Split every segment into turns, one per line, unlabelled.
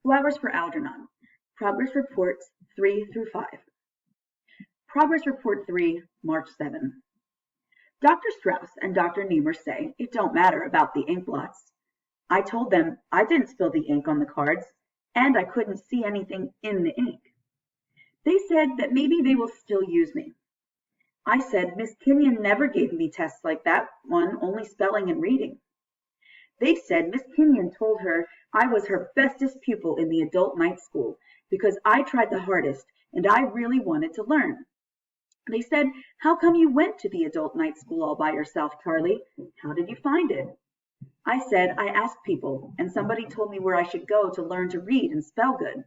Flowers for Algernon. Progress Reports 3 through 5. Progress Report 3, March 7. Dr. Strauss and Dr. Niemer say it don't matter about the ink blots. I told them I didn't spill the ink on the cards, and I couldn't see anything in the ink. They said that maybe they will still use me. I said Miss Kenyon never gave me tests like that one, only spelling and reading. They said Miss Kenyon told her I was her bestest pupil in the adult night school because I tried the hardest and I really wanted to learn. They said, how come you went to the adult night school all by yourself, Charlie? How did you find it? I said I asked people, and somebody told me where I should go to learn to read and spell good.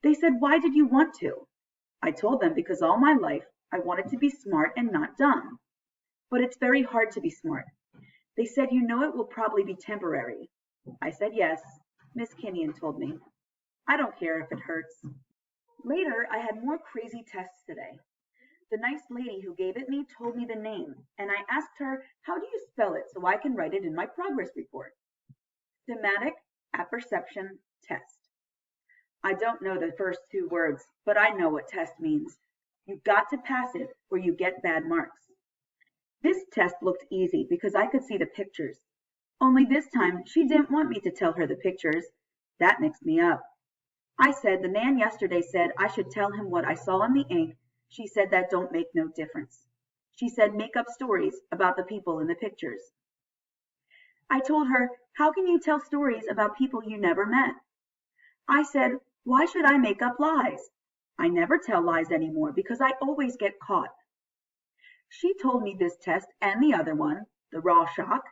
They said, why did you want to? I told them because all my life I wanted to be smart and not dumb. But it's very hard to be smart. They said, you know it will probably be temporary. I said yes. Miss Kenyon told me. I don't care if it hurts. Later, I had more crazy tests today. The nice lady who gave it me told me the name, and I asked her, how do you spell it so I can write it in my progress report? Thematic apperception test. I don't know the first two words, but I know what test means. You've got to pass it or you get bad marks. This test looked easy because I could see the pictures. Only this time she didn't want me to tell her the pictures. That mixed me up. I said the man yesterday said I should tell him what I saw in the ink. She said that don't make no difference. She said make up stories about the people in the pictures. I told her, how can you tell stories about people you never met? I said, why should I make up lies? I never tell lies anymore because I always get caught. She told me this test and the other one, the raw shock,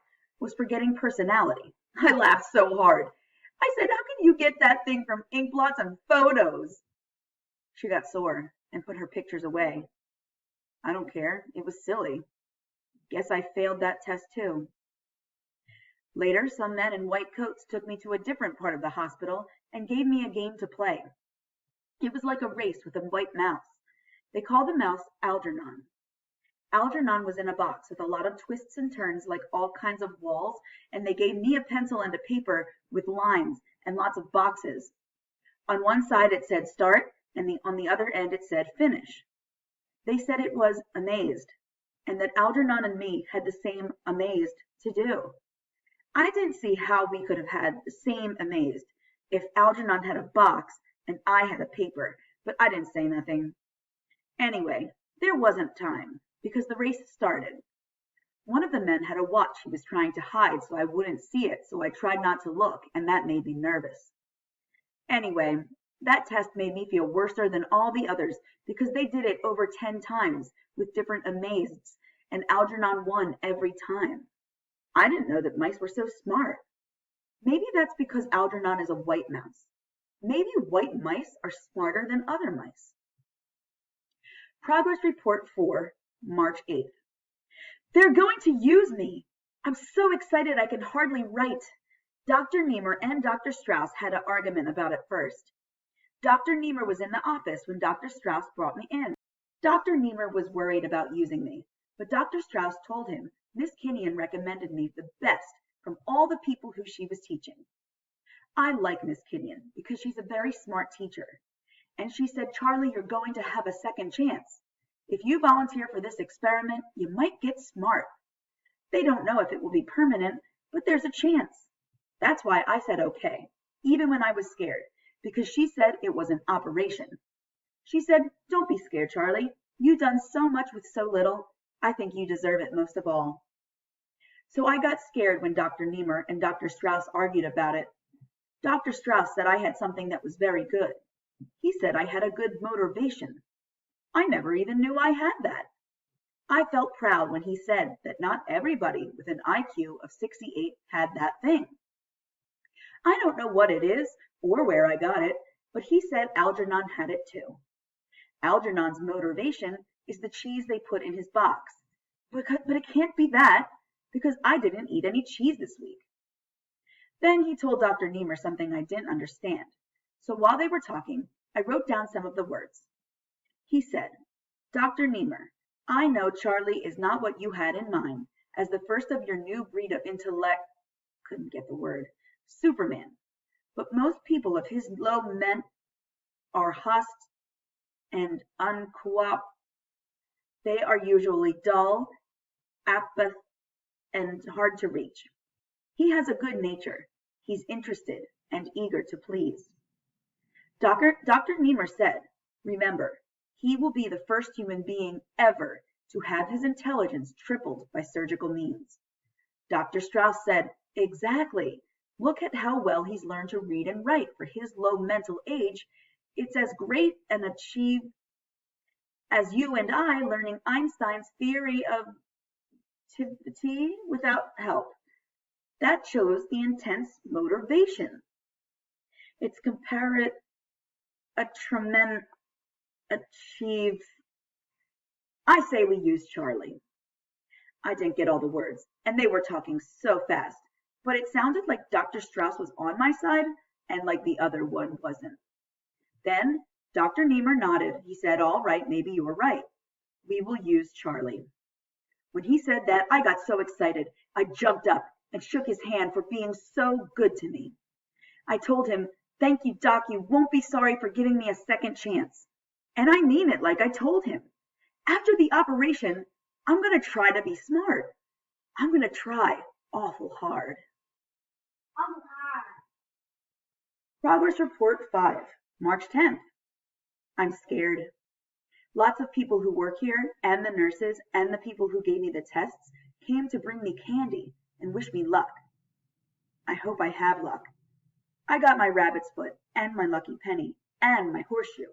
was for getting personality. I laughed so hard. I said, how can you get that thing from ink blots and photos? She got sore and put her pictures away. I don't care. It was silly. Guess I failed that test too. Later, some men in white coats took me to a different part of the hospital and gave me a game to play. It was like a race with a white mouse. They called the mouse Algernon. Algernon was in a box with a lot of twists and turns like all kinds of walls, and they gave me a pencil and a paper with lines and lots of boxes. On one side it said start, and on the other end it said finish. They said it was amazed, and that Algernon and me had the same amazed to do. I didn't see how we could have had the same amazed if Algernon had a box and I had a paper, but I didn't say nothing. Anyway, there wasn't time, because the race started. One of the men had a watch he was trying to hide so I wouldn't see it, so I tried not to look, and that made me nervous. Anyway, that test made me feel worser than all the others because they did it over 10 times with different amazeds, and Algernon won every time. I didn't know that mice were so smart. Maybe that's because Algernon is a white mouse. Maybe white mice are smarter than other mice. Progress Report 4, March 8th. They're going to use me. I'm so excited I can hardly write. Dr. Niemer and Dr. Strauss had an argument about it first. Dr. Niemer was in the office when Dr. Strauss brought me in. Dr. Niemer was worried about using me, but Dr. Strauss told him Miss Kenyon recommended me the best from all the people who she was teaching. I like Miss Kenyon because she's a very smart teacher. And she said, Charlie, you're going to have a second chance. If you volunteer for this experiment, you might get smart. They don't know if it will be permanent, but there's a chance. That's why I said okay, even when I was scared, because she said it was an operation. She said, don't be scared, Charlie. You've done so much with so little. I think you deserve it most of all. So I got scared when Dr. Niemer and Dr. Strauss argued about it. Dr. Strauss said I had something that was very good. He said I had a good motivation. I never even knew I had that. I felt proud when he said that not everybody with an IQ of 68 had that thing. I don't know what it is or where I got it, but he said Algernon had it too. Algernon's motivation is the cheese they put in his box. But it can't be that, because I didn't eat any cheese this week. Then he told Dr. Niemer something I didn't understand. So while they were talking, I wrote down some of the words. He said, Dr. Niemer, I know Charlie is not what you had in mind as the first of your new breed of couldn't get the word, Superman. but most people of his low ment are hust and uncoop. They are usually dull, apath, and hard to reach. He has a good nature. He's interested and eager to please. Dr. Niemer said, remember, he will be the first human being ever to have his intelligence tripled by surgical means. Dr. Strauss said, exactly. Look at how well he's learned to read and write for his low mental age. It's as great an achievement as you and I learning Einstein's theory of relativity without help. That shows the intense motivation. It's comparative, a tremendous achieve. I say we use Charlie. I didn't get all the words, and they were talking so fast, but it sounded like Dr. Strauss was on my side and like the other one wasn't. Then Dr. Niemer nodded. He said, all right, maybe you were right. We will use Charlie. When he said that, I got so excited. I jumped up and shook his hand for being so good to me. I told him, thank you, Doc. You won't be sorry for giving me a second chance. And I mean it like I told him. After the operation, I'm going to try to be smart. I'm going to try awful hard. Progress Report 5, March 10th. I'm scared. Lots of people who work here, and the nurses, and the people who gave me the tests, came to bring me candy and wish me luck. I hope I have luck. I got my rabbit's foot, and my lucky penny, and my horseshoe.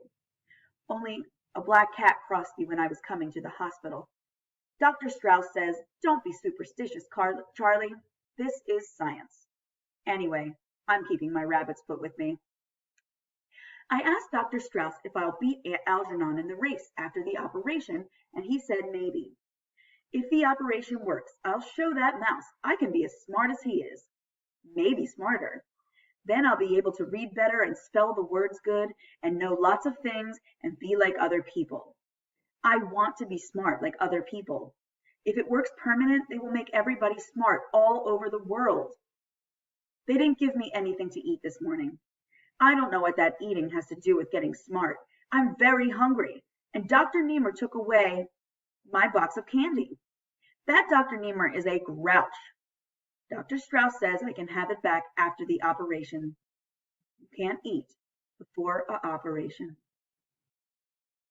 Only a black cat crossed me when I was coming to the hospital. Dr. Strauss says, don't be superstitious, Charlie. This is science. Anyway, I'm keeping my rabbit's foot with me. I asked Dr. Strauss if I'll beat Algernon in the race after the operation, and he said maybe. If the operation works, I'll show that mouse I can be as smart as he is. Maybe smarter. Then I'll be able to read better and spell the words good and know lots of things and be like other people. I want to be smart like other people. If it works permanent, they will make everybody smart all over the world. They didn't give me anything to eat this morning. I don't know what that eating has to do with getting smart. I'm very hungry, and Dr. Niemer took away my box of candy. That Dr. Niemer is a grouch. Dr. Strauss says I can have it back after the operation. You can't eat before an operation.